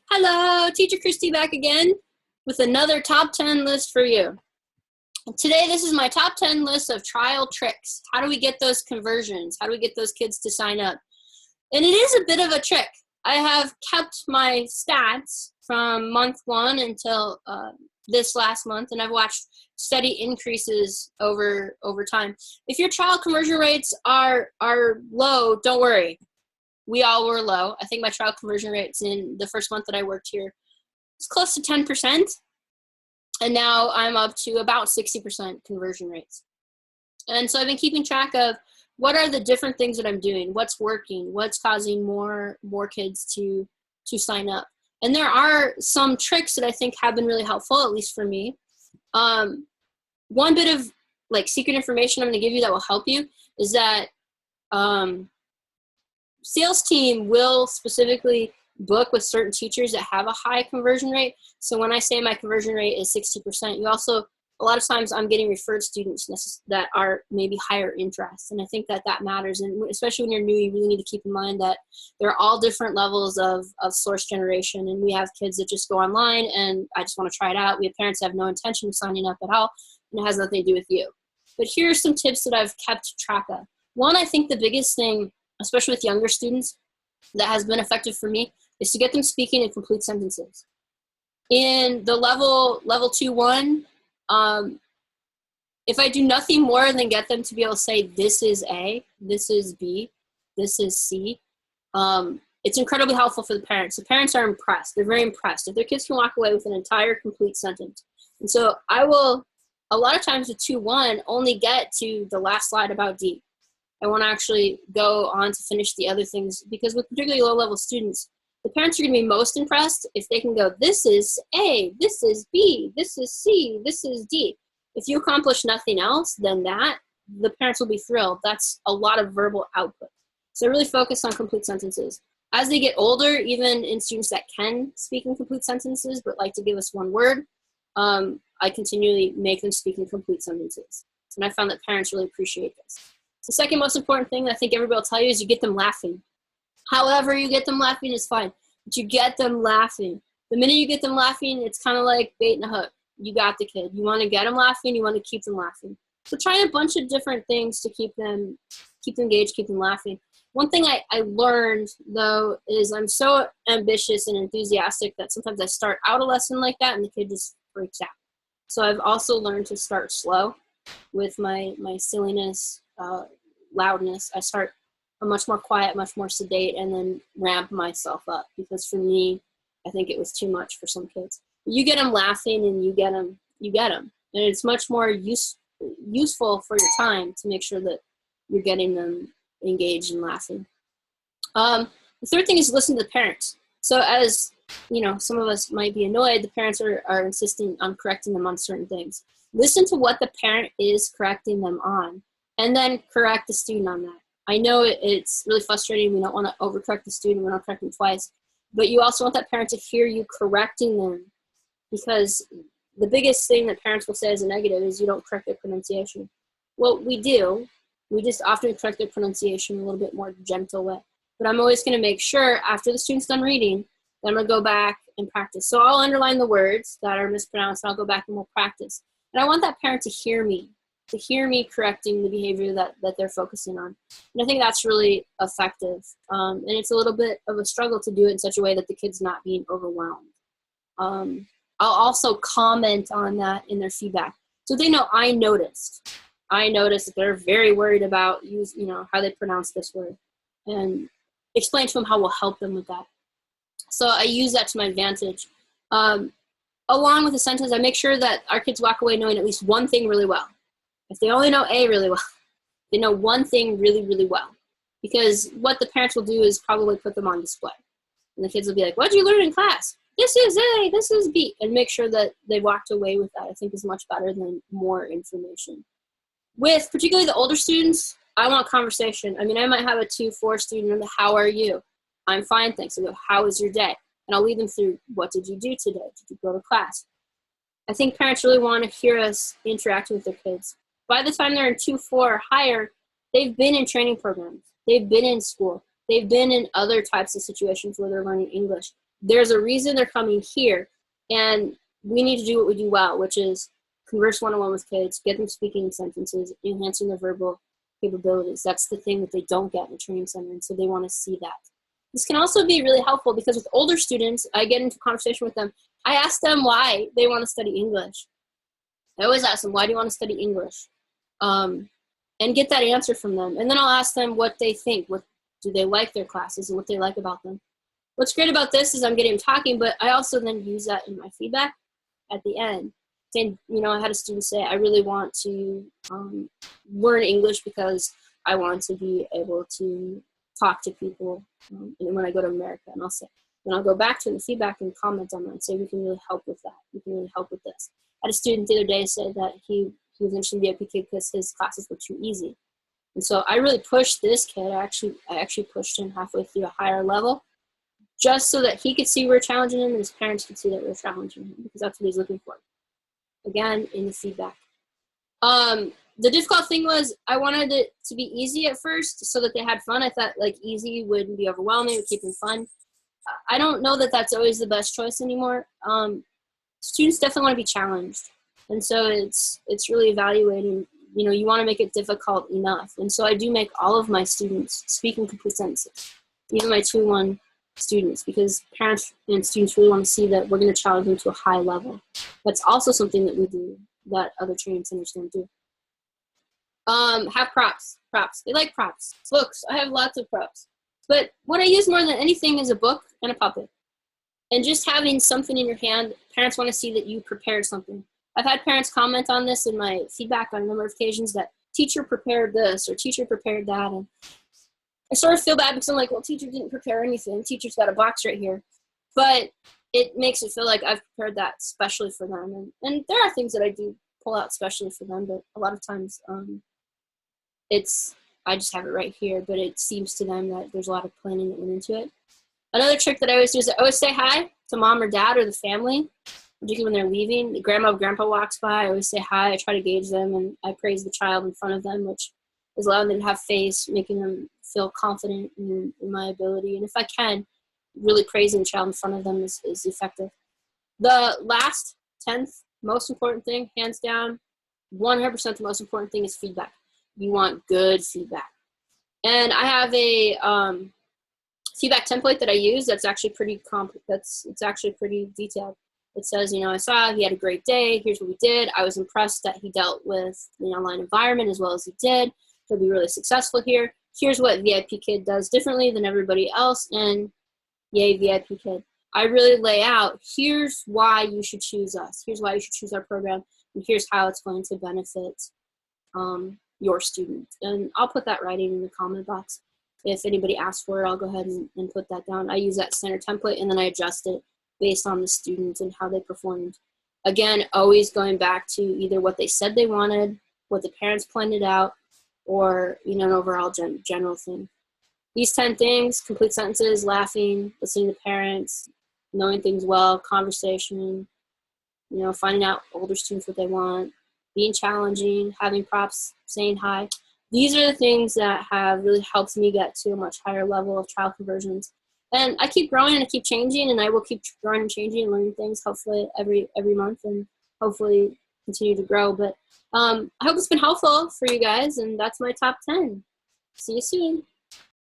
Hello, Teacher Kristie back again with another top 10 list for you. Today, this is my top 10 list of trial tricks. How do we get those conversions? How do we get those kids to sign up? And it is a bit of a trick. I have kept my stats from month one until this last month, and I've watched steady increases over time. If your trial conversion rates are low, don't worry. We all were low. I think my trial conversion rates in the first month that I worked here was close to 10%. And now I'm up to about 60% conversion rates. And so I've been keeping track of what are the different things that I'm doing, what's working, what's causing more kids to sign up. And there are some tricks that I think have been really helpful, at least for me. One bit of secret information I'm going to give you that will help you is that sales team will specifically book with certain teachers that have a high conversion rate. So when I say my conversion rate is 60%, you also, a lot of times I'm getting referred students that are maybe higher interest. And I think that matters. And especially when you're new, you really need to keep in mind that there are all different levels of source generation. And we have kids that just go online and I just want to try it out. We have parents that have no intention of signing up at all, and it has nothing to do with you. But here are some tips that I've kept track of. One, I think the biggest thing, especially with younger students, that has been effective for me is to get them speaking in complete sentences. In the level 2-1, if I do nothing more than get them to be able to say, this is A, this is B, this is C, it's incredibly helpful for the parents. The parents are impressed. They're very impressed if their kids can walk away with an entire complete sentence. And so I will, a lot of times with 2-1, only get to the last slide about D. I want to actually go on to finish the other things, because with particularly low-level students, the parents are going to be most impressed if they can go, this is A, this is B, this is C, this is D. If you accomplish nothing else than that, the parents will be thrilled. That's a lot of verbal output. So really focus on complete sentences. As they get older, even in students that can speak in complete sentences but like to give us one word, I continually make them speak in complete sentences. And I found that parents really appreciate this. The second most important thing that I think everybody will tell you is you get them laughing. However you get them laughing is fine, but you get them laughing. The minute you get them laughing, it's kind of like bait and a hook. You got the kid. You want to get them laughing, you want to keep them laughing. So try a bunch of different things to keep them engaged, keep them laughing. One thing I learned, though, is I'm so ambitious and enthusiastic that sometimes I start out a lesson like that and the kid just freaks out. So I've also learned to start slow with my silliness, loudness. I start much more quiet, much more sedate, and then ramp myself up, because for me, I think it was too much for some kids. You get them laughing and you get them. And it's much more useful for your time to make sure that you're getting them engaged and laughing. The third thing is listen to the parents. So as you know, some of us might be annoyed, the parents are insisting on correcting them on certain things. Listen to what the parent is correcting them on, and then correct the student on that. I know it's really frustrating. We don't want to overcorrect the student. We don't correct them twice. But you also want that parent to hear you correcting them, because the biggest thing that parents will say as a negative is you don't correct their pronunciation. Well, we do. We just often correct their pronunciation in a little bit more gentle way. But I'm always going to make sure after the student's done reading that I'm going to go back and practice. So I'll underline the words that are mispronounced, and I'll go back and we'll practice. And I want that parent to hear me correcting the behavior that they're focusing on. And I think that's really effective. And it's a little bit of a struggle to do it in such a way that the kid's not being overwhelmed. I'll also comment on that in their feedback, so they know I noticed that they're very worried about how they pronounce this word, and explain to them how we'll help them with that. So I use that to my advantage. Along with the sentence, I make sure that our kids walk away knowing at least one thing really well. If they only know A really well, they know one thing really, really well. Because what the parents will do is probably put them on display. And the kids will be like, what did you learn in class? This is A, this is B. And make sure that they walked away with that, I think, is much better than more information. With particularly the older students, I want conversation. I mean, I might have a 2-4 student and how are you? I'm fine, thanks. I go, how was your day? And I'll lead them through, what did you do today? Did you go to class? I think parents really want to hear us interacting with their kids. By the time they're in 2-4 or higher, they've been in training programs. They've been in school. They've been in other types of situations where they're learning English. there's a reason they're coming here. And we need to do what we do well, which is converse one-on-one with kids, get them speaking sentences, enhancing their verbal capabilities. That's the thing that they don't get in the training center, and so they want to see that. This can also be really helpful because with older students, I get into conversation with them. I ask them why they want to study English. I always ask them, why do you want to study English? And get that answer from them. And then I'll ask them what they think. What do they like their classes and what they like about them? What's great about this is I'm getting them talking, but I also then use that in my feedback at the end. And, you know, I had a student say, I really want to learn English because I want to be able to talk to people when I go to America. And I'll go back to the feedback and comment on that and say, we can really help with that. We can really help with this. I had a student the other day say that he was interested in VipKid because his classes were too easy. And so I really pushed this kid. I actually pushed him halfway through a higher level just so that he could see we're challenging him and his parents could see that we're challenging him, because that's what he's looking for. Again, in the feedback. The difficult thing was I wanted it to be easy at first so that they had fun. I thought like easy wouldn't be overwhelming, it would keep them fun. I don't know that that's always the best choice anymore. Students definitely want to be challenged. And so it's really evaluating, you know, you want to make it difficult enough. And so I do make all of my students speak in complete sentences, even my 2-1 students, because parents and students really want to see that we're going to challenge them to a high level. That's also something that we do that other training centers don't do. Have props. They like props. Books. I have lots of props. But what I use more than anything is a book and a puppet. And just having something in your hand, parents want to see that you prepared something. I've had parents comment on this in my feedback on a number of occasions that teacher prepared this or teacher prepared that. And I sort of feel bad because I'm like, well, teacher didn't prepare anything. Teacher's got a box right here. But it makes it feel like I've prepared that specially for them. And there are things that I do pull out specially for them, but a lot of times I just have it right here, but it seems to them that there's a lot of planning that went into it. Another trick that I always do is I always say hi to mom or dad or the family, particularly when they're leaving. Grandma or grandpa walks by, I always say hi. I try to gauge them, and I praise the child in front of them, which is allowing them to have face, making them feel confident in my ability. And if I can, really praising the child in front of them is effective. The last 10th most important thing, hands down, 100% the most important thing is feedback. You want good feedback. And I have a feedback template that I use that's actually pretty it's actually pretty detailed. It says, you know, I saw he had a great day. Here's what we did. I was impressed that he dealt with the online environment as well as he did. He'll be really successful here. Here's what VipKid does differently than everybody else, and yay, VipKid. I really lay out, here's why you should choose us. Here's why you should choose our program, and here's how it's going to benefit your student. And I'll put that writing in the comment box. If anybody asks for it, I'll go ahead and put that down. I use that center template, and then I adjust it based on the students and how they performed. Again, always going back to either what they said they wanted, what the parents planned it out, or, you know, an overall general thing. These 10 things: complete sentences, laughing, listening to parents, knowing things well, conversation, you know, finding out older students what they want, being challenging, having props, saying hi. These are the things that have really helped me get to a much higher level of trial conversions. And I keep growing and I keep changing, and I will keep growing and changing and learning things, hopefully every month, and hopefully continue to grow. But I hope it's been helpful for you guys, and that's my top 10. See you soon.